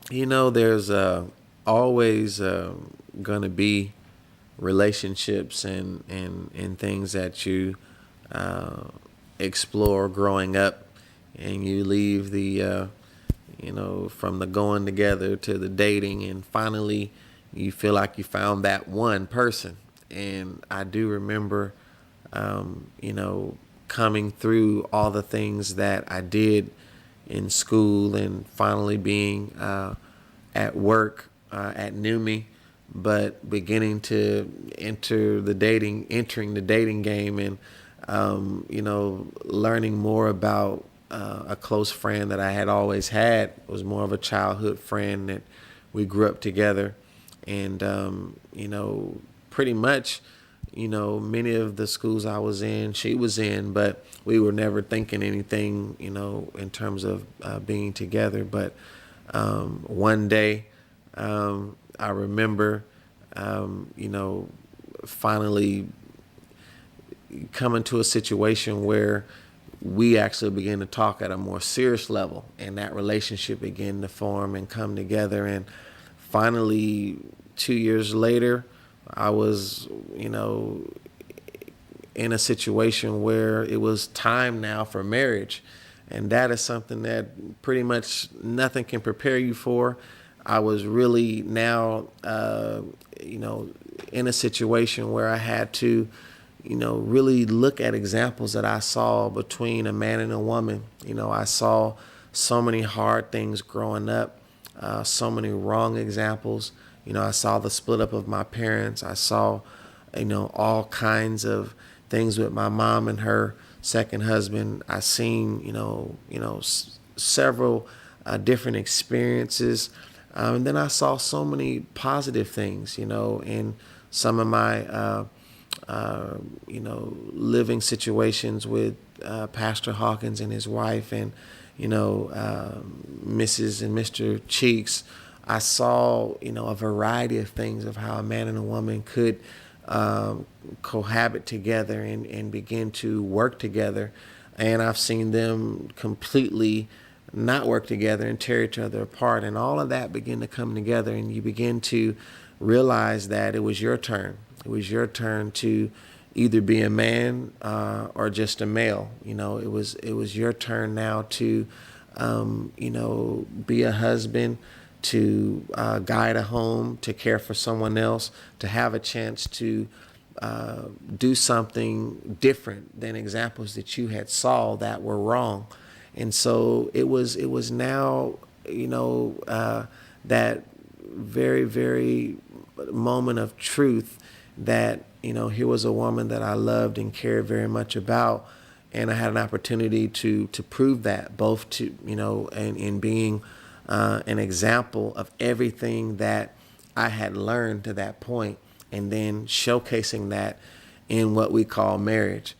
There's always going to be relationships and things that you uh, explore growing up, and you leave from the going together to the dating, and finally you feel like you found that one person. And I do remember, coming through all the things that I did in school and finally being at work at NUMI, but beginning to entering the dating game, and learning more about a close friend that I had always had. It was more of a childhood friend that we grew up together, and pretty much, many of the schools I was in, she was in, but we were never thinking anything, in terms of being together. But one day, I remember, finally coming to a situation where we actually began to talk at a more serious level, and that relationship began to form and come together. And finally, 2 years later, I was, in a situation where it was time now for marriage. And that is something that pretty much nothing can prepare you for. I was really now, in a situation where I had to, really look at examples that I saw between a man and a woman. I saw so many hard things growing up, so many wrong examples. I saw the split up of my parents. I saw, all kinds of things with my mom and her second husband. I seen, several different experiences. And then I saw so many positive things, in some of my, living situations with Pastor Hawkins and his wife, and, Mrs. and Mr. Cheeks. I saw, a variety of things of how a man and a woman could cohabit together and begin to work together. And I've seen them completely not work together and tear each other apart. And all of that begin to come together, and you begin to realize that it was your turn. It was your turn to either be a man or just a male. It was your turn now to, be a husband, to guide a home, to care for someone else, to have a chance to do something different than examples that you had saw that were wrong. And so it was now, that very, very moment of truth that, here was a woman that I loved and cared very much about. And I had an opportunity to prove that, both to, and in being an example of everything that I had learned to that point, and then showcasing that in what we call marriage.